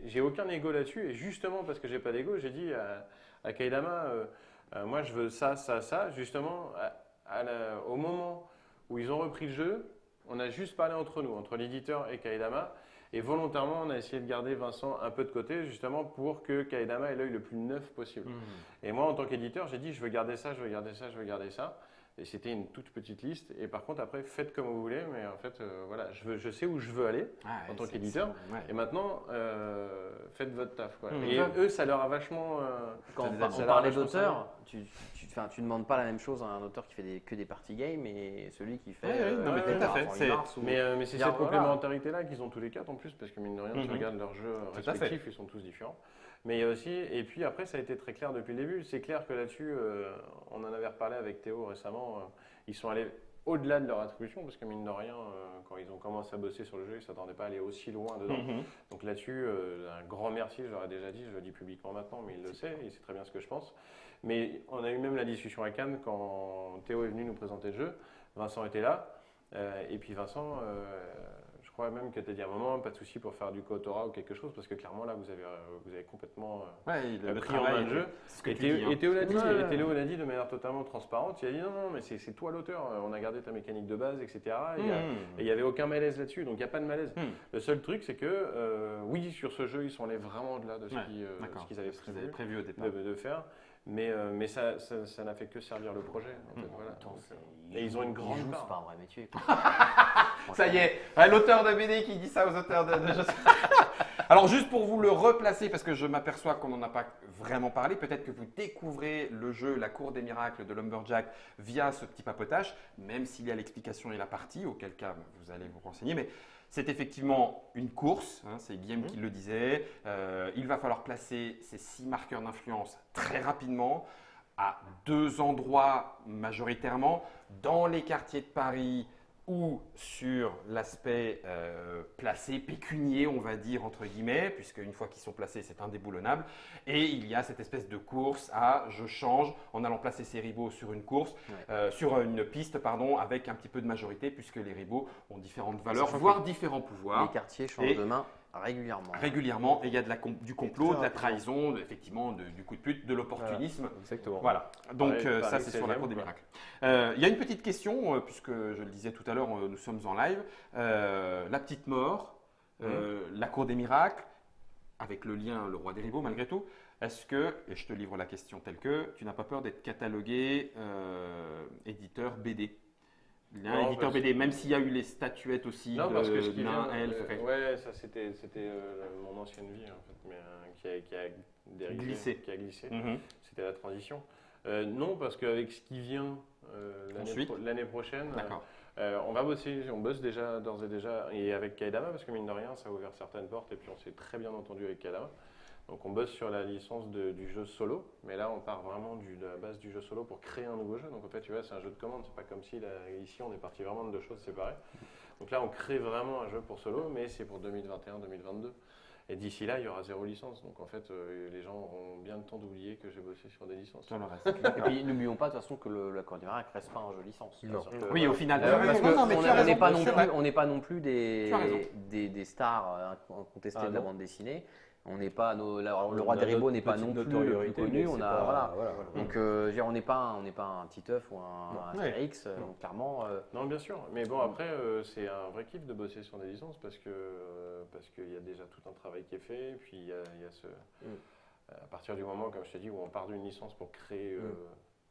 j'ai aucun ego là-dessus. Et justement parce que j'ai pas d'ego, j'ai dit à Kaidama, moi je veux ça. Justement, au moment où ils ont repris le jeu, on a juste parlé entre nous, entre l'éditeur et Kaidama. Et volontairement, on a essayé de garder Vincent un peu de côté, justement pour que Kaidama ait l'œil le plus neuf possible. Et moi, en tant qu'éditeur, j'ai dit, je veux garder ça. Et c'était une toute petite liste. Et par contre, après, faites comme vous voulez. Mais en fait, voilà, je sais où je veux aller en tant qu'éditeur. Et maintenant, faites votre taf. Quoi. Et eux, ça leur a vachement... Quand ça on leur a parlait vachement d'auteur, tu demandes pas la même chose à un auteur qui fait que des party games et celui qui fait. Non, mais tout à fait, c'est- Mais c'est Dire, cette voilà. complémentarité-là qu'ils ont tous les quatre en plus, parce que mine de rien, tu regardes leurs jeux Tout à fait. respectifs, ils sont tous différents. Mais il y a aussi, et puis après, ça a été très clair depuis le début. C'est clair que là-dessus, on en avait reparlé avec Théo récemment, ils sont allés au-delà de leur attribution, parce que mine de rien, quand ils ont commencé à bosser sur le jeu, ils ne s'attendaient pas à aller aussi loin dedans. Donc là-dessus, un grand merci, je leur ai déjà dit, je le dis publiquement maintenant, mais il le sait, il sait très bien ce que je pense. Mais on a eu même la discussion à Cannes quand Théo est venu nous présenter le jeu. Vincent était là, et puis Vincent, je crois même que tu as dit à un moment, pas de souci pour faire du co-autorat ou quelque chose, parce que clairement là, vous avez complètement le pris en travail, main le jeu. c'est ce que Et tu dis, hein. Théo l'a dit, Ouais. et Théo l'a dit de manière totalement transparente. Il a dit non, mais c'est toi l'auteur. On a gardé ta mécanique de base, etc. Et il n'y avait aucun malaise là-dessus, donc il n'y a pas de malaise. Le seul truc, c'est que oui, sur ce jeu, ils sont allés vraiment au-delà de ce qu'ils avaient prévu au départ. de faire. Mais ça n'a fait que servir le projet. En fait, voilà. Et ils ont une grande C'est part. pas un vrai métier. quoi. Ça y est, l'auteur de BD qui dit ça aux auteurs de jeux. Alors juste pour vous le replacer, parce que je m'aperçois qu'on n'en a pas vraiment parlé, peut-être que vous découvrez le jeu La Cour des Miracles de Lumberjack via ce petit papotage, même s'il y a l'explication et la partie, auquel cas vous allez vous renseigner. Mais c'est effectivement une course, hein, c'est Guillaume qui le disait. Il va falloir placer ces 6 marqueurs d'influence très rapidement, à 2 endroits majoritairement, dans les quartiers de Paris ou sur l'aspect placé, pécunier, on va dire, entre guillemets, puisque une fois qu'ils sont placés, c'est indéboulonnable. Et il y a cette espèce de course à je change en allant placer ces ribos sur une course, sur une piste, pardon, avec un petit peu de majorité, puisque les ribos ont différentes valeurs, voire différents pouvoirs. Les quartiers changent de main régulièrement. Régulièrement, et il y a du complot, de la trahison, effectivement, du coup de pute, de l'opportunisme. Exactement. Voilà, donc Pareil, ça c'est sur la 16e, Cour des quoi. Miracles. Il y a une petite question, puisque je le disais tout à l'heure, nous sommes en live. La petite mort, la Cour des Miracles, avec le lien Le Roi des Ribos malgré tout, est-ce que, et je te livre la question telle que, tu n'as pas peur d'être catalogué éditeur BD? Non, éditeur parce BD, même s'il y a eu les statuettes aussi Non, parce que ce de qui nains, vient, elfes, fait. ouais, ça c'était mon ancienne vie en fait, mais qui a dérivé, Glissé. qui a glissé. Mhm. C'était la transition. Non, parce qu'avec ce qui vient Ensuite l'année prochaine, D'accord. on bosse déjà d'ores et déjà, et avec Kaedama, parce que mine de rien, ça a ouvert certaines portes, et puis on s'est très bien entendu avec Kaedama. Donc on bosse sur la licence du jeu solo, mais là on part vraiment de la base du jeu solo pour créer un nouveau jeu. Donc en fait, tu vois, c'est un jeu de commande, c'est pas comme si là, ici on est parti vraiment de 2 choses séparées. Donc là on crée vraiment un jeu pour solo, mais c'est pour 2021-2022. Et d'ici là, il y aura 0 licence. Donc en fait, les gens auront bien le temps d'oublier que j'ai bossé sur des licences. Sur le reste. Et puis n'oublions pas de toute façon que la Cour des Miracles reste pas un jeu licence. Non. C'est-à-dire que, Oui, au final. parce Non, non, mais qu'on tu as raison, n'est pas, c'est vrai. on n'est pas non plus Tu as raison. des stars incontestées de la non. bande dessinée. On n'est pas le On Roi a des Ribos notre n'est pas petite non plus le plus notoriété, connu. mais On c'est a pas- voilà. Donc je veux dire, on n'est pas un Titeuf ou un Ouais. Astérix. Donc clairement. Non, bien sûr. Mais bon, après, c'est un vrai kiff de bosser sur des licences parce qu'il y a déjà tout un travail qui est fait. Et puis, il y a ce. À partir du moment, comme je t'ai dit, où on part d'une licence pour créer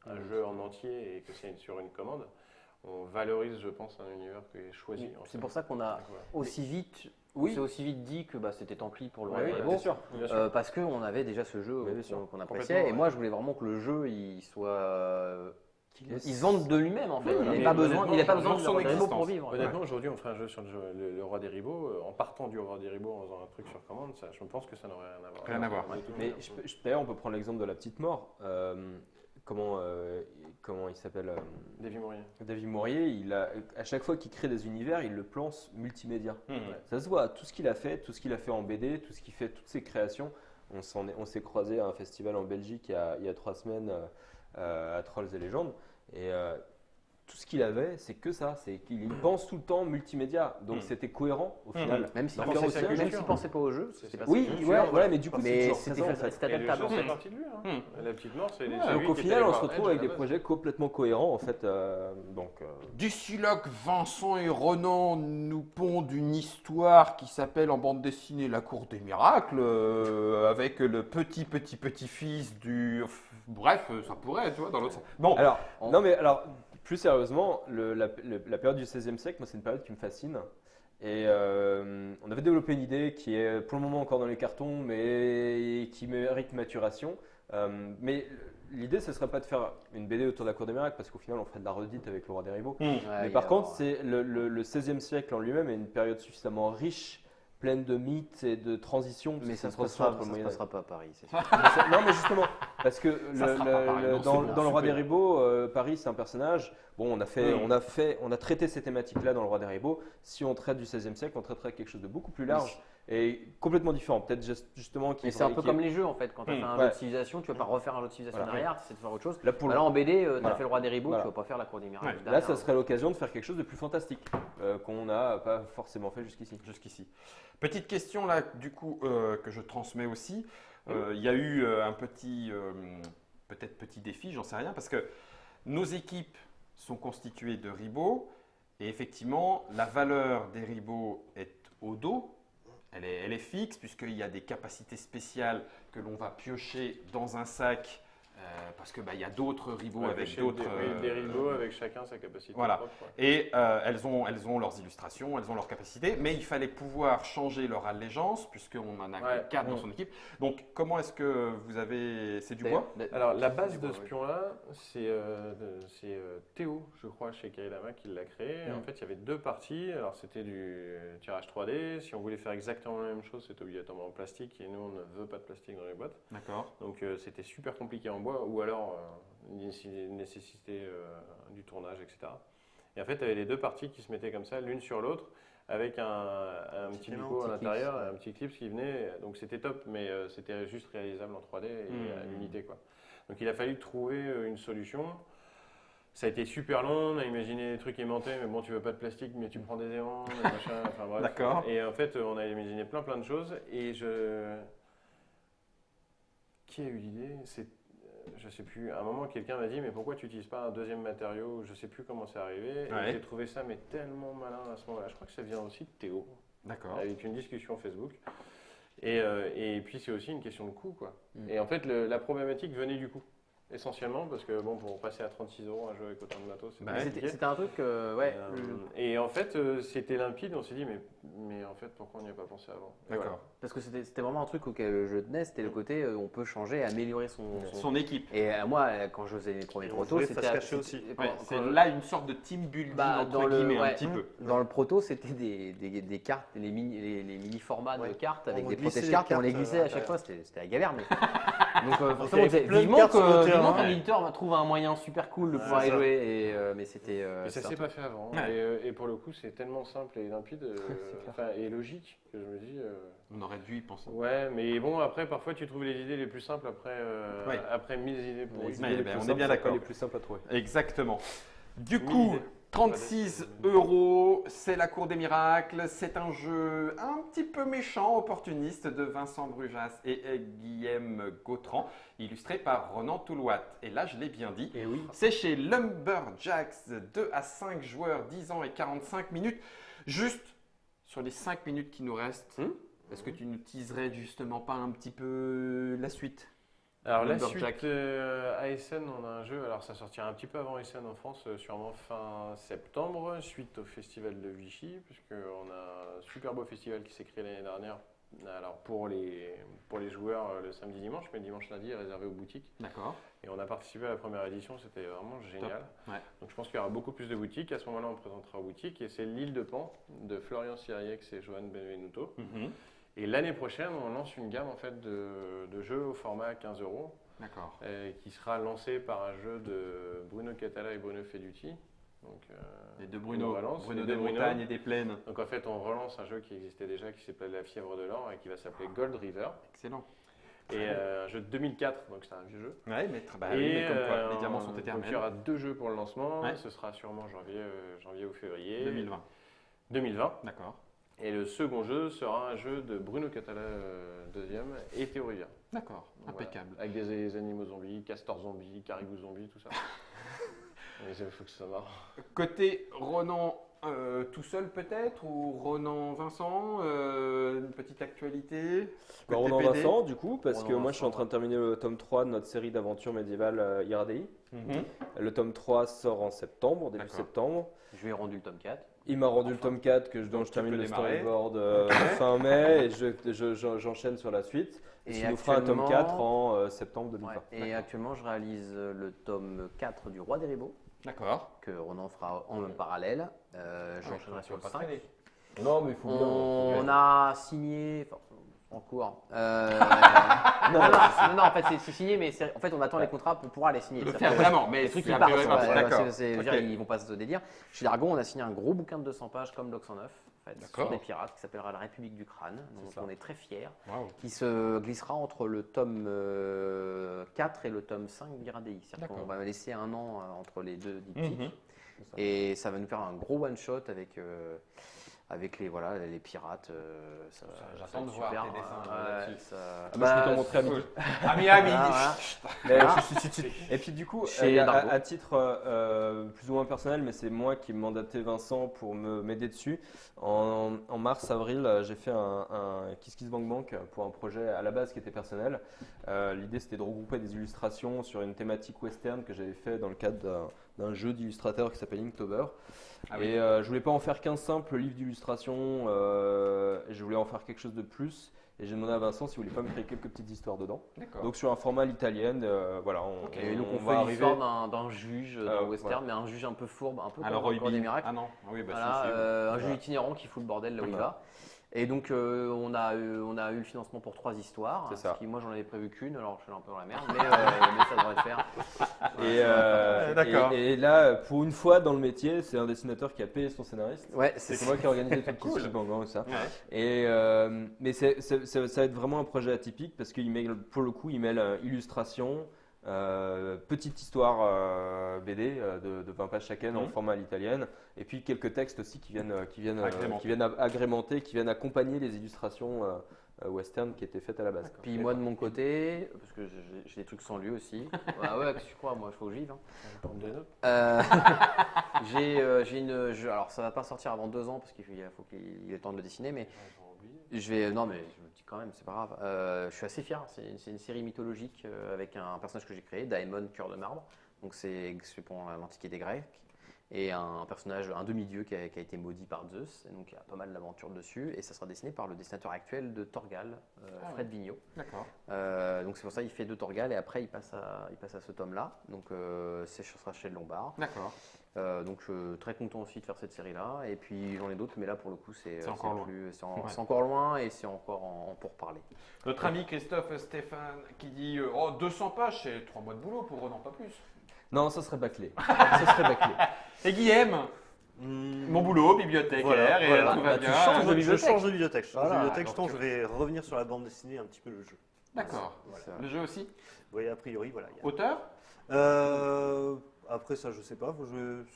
un jeu en entier et que c'est sur une commande, on valorise, je pense, un univers qui est choisi. en C'est fait. pour ça qu'on a Donc, voilà. aussi vite. Oui. On s'est aussi vite dit que c'était tant pis pour le Roi Ouais, des ouais, Ribos. bien sûr. Bien sûr. Parce qu'on avait déjà ce jeu Oui, bien sûr. qu'on appréciait. Complètement, Et ouais. moi, je voulais vraiment que le jeu il soit. Qu'il laisse- Il se vende de lui-même en fait. Oui, Il mais n'avait pas besoin, honnêtement, il n'a pas dans besoin de son Roi des Ribos existence. pour vivre. Honnêtement, aujourd'hui, on ferait un jeu sur le Roi des Ribos. En partant du Roi des Ribos, en faisant un truc sur commande, ça, je pense que ça n'aurait rien à voir. Rien à voir. De toute Mais manière. d'ailleurs, on peut prendre l'exemple de la petite mort. Comment il s'appelle Davy Mourier. David Maurier, à chaque fois qu'il crée des univers, il le plance multimédia. Mhm. Ça se voit, tout ce qu'il a fait en BD, tout ce qu'il fait, toutes ses créations. On s'est croisé à un festival en Belgique il y a 3 semaines à Trolls et Légendes. Et tout ce qu'il avait, c'est que ça. C'est qu'il pense tout le temps multimédia. Donc c'était cohérent au final. Même s'il Non, mais ne c'est sa culture. pensait pas au jeu, c'était pas Oui, sa culture. ouais, mais du coup, c'est Mais toujours c'était présent, en fait. c'était Et le adaptable jeu, en c'est fait. parti de lui. Hein. La petite mort, c'est Ouais, c'est lui donc au qui est final, allé on voir se retrouve Edge, avec à des la base. projets complètement cohérents en fait. Duciloc, Vincent et Renan nous pondent une histoire qui s'appelle en bande dessinée La Cour des Miracles, avec le petit-fils du... Bref, ça pourrait, tu vois, dans l'autre sens. Bon, Alors, On- non mais alors, plus sérieusement, la période du XVIe siècle, moi c'est une période qui me fascine. Et on avait développé une idée qui est pour le moment encore dans les cartons, mais qui mérite maturation. Mais l'idée, ce serait pas de faire une BD autour de la Cour des Miracles, parce qu'au final, on ferait de la redite avec le Roi des Ribos. Ouais, Mais il par y a- contre, c'est le XVIe siècle en lui-même est une période suffisamment riche, pleine de mythes et de transitions. Mais C'est ça une se transition passera, entre le ça se Moyen Âge. passera pas à Paris, c'est sûr. Non, mais justement, parce que Ça sera pas pareil, non, c'est dans bien, le Roi des super. Ribos, Paris, c'est un personnage. Bon, on a traité ces thématiques-là dans le Roi des Ribos. Si on traite du XVIe siècle, on traiterait quelque chose de beaucoup plus large est complètement différent. Peut-être justement Mais c'est un peu comme les jeux en fait. Quand tu as fait un jeu Ouais. de civilisation, tu vas pas refaire un jeu de civilisation Voilà. derrière, tu essaies de faire autre chose. Là, pour Bah là, en BD, tu as Voilà. fait le roi des ribots, Voilà. tu vas pas faire la cour des miracles. Ouais. Là, derrière. ça serait l'occasion de faire quelque chose de plus fantastique qu'on n'a pas forcément fait jusqu'ici. Jusqu'ici. Petite question là, du coup, que je transmets aussi. Il y a eu un petit, peut-être petit défi, j'en sais rien, parce que nos équipes sont constituées de ribots et effectivement, la valeur des ribots est au dos. Elle est fixe puisqu'il y a des capacités spéciales que l'on va piocher dans un sac parce que il y a d'autres ribots Ouais, avec chez d'autres. des ribots avec chacun sa capacité. Voilà. propre, ouais. Et elles ont leurs illustrations, elles ont leurs capacités, mais il fallait pouvoir changer leur allégeance, puisqu'on en a Ouais. que 4 dans son équipe. Donc, comment est-ce que vous avez. C'est du bois? Alors, la base du de bois, ce oui. pion-là, c'est Théo, je crois, chez Kailama qui l'a créé. En fait, il y avait 2 parties. Alors, c'était du tirage 3D. Si on voulait faire exactement la même chose, c'était obligatoirement en plastique. Et nous, on ne veut pas de plastique dans les boîtes. D'accord. Donc, c'était super compliqué en bois. Ou alors, nécessité du tournage, etc. Et en fait, il y avait les 2 parties qui se mettaient comme ça, l'une sur l'autre, avec un petit aimant, bico à petit l'intérieur, clips, ouais. un petit clip qui venait. Donc c'était top, mais c'était juste réalisable en 3D et à l'unité, quoi. Donc il a fallu trouver une solution. Ça a été super long, on a imaginé des trucs aimantés, mais bon, tu veux pas de plastique, mais tu prends des aimants, des machins, enfin bref. D'accord. Et en fait, on a imaginé plein de choses. Et qui a eu l'idée? Je sais plus. À un moment, quelqu'un m'a dit, mais pourquoi tu n'utilises pas un deuxième matériau? Je sais plus comment c'est arrivé. Et Ouais. j'ai trouvé ça mais tellement malin à ce moment-là. Je crois que ça vient aussi de Théo, D'accord. avec une discussion Facebook. Et puis c'est aussi une question de coût, quoi. Et en fait, la problématique venait du coût. Essentiellement, parce que bon, pour passer à 36 € un jeu avec autant de matos, c'est Bah, pas ouais. compliqué. C'était un truc, ouais. Et en fait, c'était limpide. On s'est dit, mais en fait, pourquoi on n'y a pas pensé avant? Et D'accord. voilà. Parce que c'était vraiment un truc auquel je tenais, c'était le côté on peut changer, améliorer son. Son équipe. Et moi, quand je faisais mes premiers Et on protos, voulait c'était. face cachée aussi. Ouais, c'est là une sorte de team building, entre guillemets, un petit peu. Dans le proto, c'était des cartes, les mini formats de Ouais. cartes avec On des glissait protège les cartes et on les cartes, glissait à à chaque fois. C'était la galère. Mais... Donc forcément, Il y on avait disait plein de vivement cartes sur le que terrain. qu'un éditeur va trouver un moyen super cool de pouvoir y ça. jouer. Mais c'était. Et ça c'est un s'est truc- pas fait avant. Ouais. Et pour le coup, c'est tellement simple et limpide et logique que je me dis. On aurait dû y penser. Ouais, mais bon, après, parfois, tu trouves les idées les plus simples Ouais. après 1000 idées pour Les Ouais, idées les ben, plus on est simples bien sont pas d'accord. les plus simples à trouver. Exactement. Du 1000 coup, idées. 36 €, c'est la Cour des Miracles. C'est un jeu un petit peu méchant, opportuniste de Vincent Brujas et Guillaume Gautran, illustré par Ronan Toulouat. Et là, je l'ai bien dit. Et oui. C'est chez Lumberjacks, 2 à 5 joueurs, 10 ans et 45 minutes. Juste sur les 5 minutes qui nous restent, est-ce que tu nous teaserais justement pas un petit peu la suite? Alors, la Lumberjack. suite à Essen, on a un jeu. Alors, ça sortira un petit peu avant Essen en France, sûrement fin septembre, suite au festival de Vichy, puisqu'on a un super beau festival qui s'est créé l'année dernière. Alors, pour les joueurs le samedi dimanche, mais dimanche lundi est réservé aux boutiques. D'accord. Et on a participé à la première édition, c'était vraiment génial. Ouais. Donc je pense qu'il y aura beaucoup plus de boutiques. À ce moment-là, on présentera aux boutiques. Et c'est l'île de Pan de Florian Siriex et Johan Benvenuto. Et l'année prochaine, on lance une gamme en fait, de jeux au format 15 €, D'accord. qui sera lancé par un jeu de Bruno Catala et Bruno Feduti. Donc, Les deux Bruno, on relance, Bruno les des deux Bruno. montagnes et des plaines. donc en fait, on relance un jeu qui existait déjà, qui s'appelait La Fièvre de l'Or et qui va s'appeler Gold River. Excellent. Et un jeu de 2004, donc c'est un vieux jeu. Ouais, mais, oui, mais comme quoi, les diamants sont donc éternels. il y aura 2 jeux pour le lancement. Ouais. Ce sera sûrement janvier ou février 2020. 2020. D'accord. Et le second jeu sera un jeu de Bruno Catala, deuxième, et Théo Rivière. D'accord. Donc Impeccable. voilà. Avec des animaux zombies, castors zombies, caribous zombies, tout ça. Mais il faut que ça marche. Côté Ronan tout seul peut-être ou Ronan Vincent, une petite actualité. Côté Ronan BD. Vincent, du coup, parce Ronan que moi je suis en Vincent, train de terminer le tome 3 de notre série d'aventures médiévales IRDI. Mhm. Le tome 3 sort en septembre, début D'accord. septembre. Je lui ai rendu le tome 4. Il m'a rendu le Enfin. tome 4 dont je tu termine peux le démarrer. storyboard fin mai et j'enchaîne sur la suite. Et Et ce qui nous fera un tome actuellement- 4 en septembre Ouais. 2020. Et D'accord. actuellement, je réalise le tome 4 du Roi des Ribots, D'accord. que Ronan fera en parallèle. J'enchaînerai sur le 5. Non, mais il faut On a signé, enfin, en cours. non, en fait, c'est signé, mais en fait, on attend les contrats pour pouvoir les signer. Le Ça faire fait- vraiment, mais Les trucs c'est qui un partent. peu- Ouais, D'accord. je veux dire, Ok. ils vont pas se délire. Chez Largon, on a signé un gros bouquin de 200 pages comme Lox 109. fait, D'accord. sur des pirates, qui s'appellera La République du Crâne, dont ça. on est très fiers, Waouh. qui se glissera entre le tome 4 et le tome 5 d'Iradei. C'est-à-dire D'accord. qu'on va laisser un an entre les deux diptyques. Mhm. Et ça va nous faire un gros one-shot avec les pirates. J'attends de voir tes dessins là-dessus. Moi, je peux t'en montrer à midi. Ami. Ah, Mais- Ah. Et puis du coup, Chez Dargo. à titre plus ou moins personnel, mais c'est moi qui ai mandaté Vincent pour m'aider dessus. En mars-avril, j'ai fait un Kiss Kiss Bank Bank pour un projet à la base qui était personnel. L'idée c'était de regrouper des illustrations sur une thématique western que j'avais fait dans le cadre d'un jeu d'illustrateurs qui s'appelle Inktober. Ah oui. Et je voulais pas en faire qu'un simple livre d'illustration, je voulais en faire quelque chose de plus. Et j'ai demandé à Vincent s'il voulait pas me créer quelques petites histoires dedans. D'accord. Donc sur un format l'italienne, voilà, Et donc on va fait arriver. l'histoire d'un juge dans le western, voilà. mais un juge un peu fourbe, un peu Alors, comme dans Roy des Bean. miracles. Ah non. Ah oui, bah Voilà, si, un voilà. juge itinérant qui fout le bordel là où il Voilà. va. Et donc on a eu le financement pour 3 histoires. C'est ça. Ce qui, moi j'en avais prévu qu'une, alors je suis un peu dans la merde, mais ça devrait le faire. D'accord. Et là, pour une fois dans le métier, c'est un dessinateur qui a payé son scénariste. Ouais, C'est moi qui ai organisé tout le Kiss Kiss Bank Bank, ça. Ouais. Et mais ça va être vraiment un projet atypique parce qu'il mêle, pour le coup, il mêle illustration, petite histoire BD de 20 pages chacune en format à l'italienne, et puis quelques textes aussi qui viennent agrémenter, qui viennent accompagner les illustrations western qui étaient faites à la base. quoi. Puis moi de mon côté, parce que j'ai des trucs sans lui aussi. Ah ouais, qu'est-ce que tu crois, moi il faut que j'y vive. Prendre des notes. Alors ça va pas sortir avant 2 ans parce qu'il faut qu'il ait le temps de le dessiner, mais non mais je me dis quand même, c'est pas grave. Je suis assez fier. C'est une série mythologique avec un personnage que j'ai créé, Daemon, cœur de marbre. Donc c'est pour l'Antiquité grecque. Et un personnage, un demi-dieu qui a été maudit par Zeus. Et donc il y a pas mal d'aventures dessus. Et ça sera dessiné par le dessinateur actuel de Torgal, Fred Vigneault. D'accord. Donc c'est pour ça qu'il fait 2 Torgal et après il passe à ce tome-là. Donc ce sera chez Lombard. D'accord. Donc très content aussi de faire cette série-là. Et puis j'en ai d'autres, mais là pour le coup c'est encore loin. c'est encore loin et c'est encore en pourparler. Notre ami Christophe Stéphane qui dit 200 pages, c'est 3 mois de boulot pour Renan, pas plus. Non, ça serait bâclé. Ça serait bâclé. Et Guillaume, mon boulot, bibliothécaire, Voilà, et voilà. tout va Bah, bien. tu changes de Je bibliothèque. change de bibliothèque. Je change de Voilà, bibliothèque, je donc, pense que je vais revenir sur la bande dessinée, un petit peu le jeu. D'accord. Ça- Le jeu aussi. Vous voyez, a priori, voilà. il y a- Auteur Après ça, je sais pas.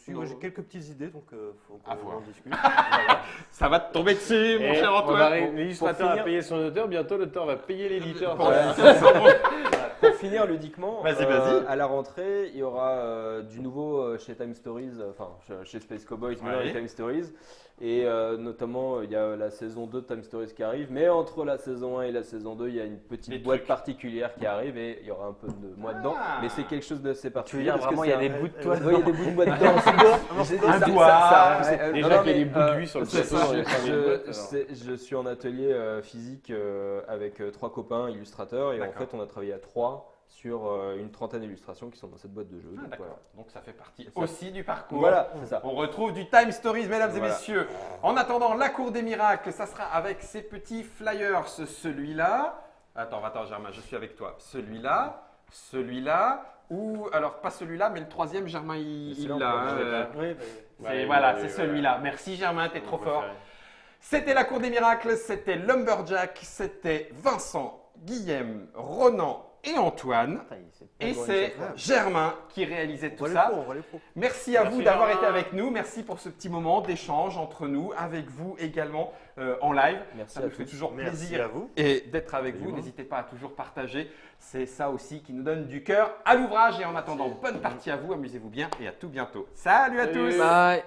Moi, j'ai quelques petites idées, donc faut À qu'on voir. en discute. Voilà. Ça va te tomber dessus, mon cher Antoine. L'illustrateur pour a payé son auteur, bientôt l'auteur va payer l'éditeur. Pour Ouais. Pour finir ludiquement, Vas-y. à la rentrée, il y aura du nouveau chez Time Stories, chez Space Cowboys, mais Ouais. et Time Stories. Et notamment, il y a la saison 2 de Time Stories qui arrive. Mais entre la saison 1 et la saison 2, il y a une petite Des boîte trucs. particulière qui arrive et il y aura un peu de moi dedans. Ah. Mais c'est quelque chose d'assez Tu veux particulier. dire parce que vraiment il y a c'est des un- bouts de toi Ouais, il y a des bouts de moi dedans. Un doigt. Déjà Non, qu'il y a mais, des bouts de lui sur le c'est plateau, ça, on est fermé une boîte, alors. je suis en atelier physique avec 3 copains illustrateurs et en D'accord. fait on a travaillé à 3 sur une trentaine d'illustrations qui sont dans cette boîte de jeu. Ah, donc d'accord. voilà. Donc ça fait partie Ça- aussi du parcours. Voilà, c'est ça. On retrouve du Time Stories, mesdames et Voilà. messieurs. En attendant, la cour des miracles, ça sera avec ces petits flyers. Celui-là. Attends, Germain, je suis avec toi. Celui-là. Ou alors pas celui-là, mais le troisième, Germain, il celui-là, on l'a. peut hein, le euh, Oui, c'est voilà, c'est celui-là. Merci Germain, t'es trop fort. C'était la cour des miracles, c'était Lumberjack, c'était Vincent, Guillaume, Ronan et Antoine. Putain, c'est pas Et loin c'est de ça. Germain qui réalisait on tout va les ça. pros, on va les pros. Merci à Merci, vous d'avoir Germain. été avec nous. Merci pour ce petit moment d'échange entre nous, avec vous également en live. Merci Ça à nous fait tous. toujours Merci plaisir à vous. et d'être avec vous. N'hésitez pas à toujours partager. C'est ça aussi qui nous donne du cœur à l'ouvrage. Et en attendant, bonne partie à vous. Amusez-vous bien et à tout bientôt. Salut à Salut. tous. Bye.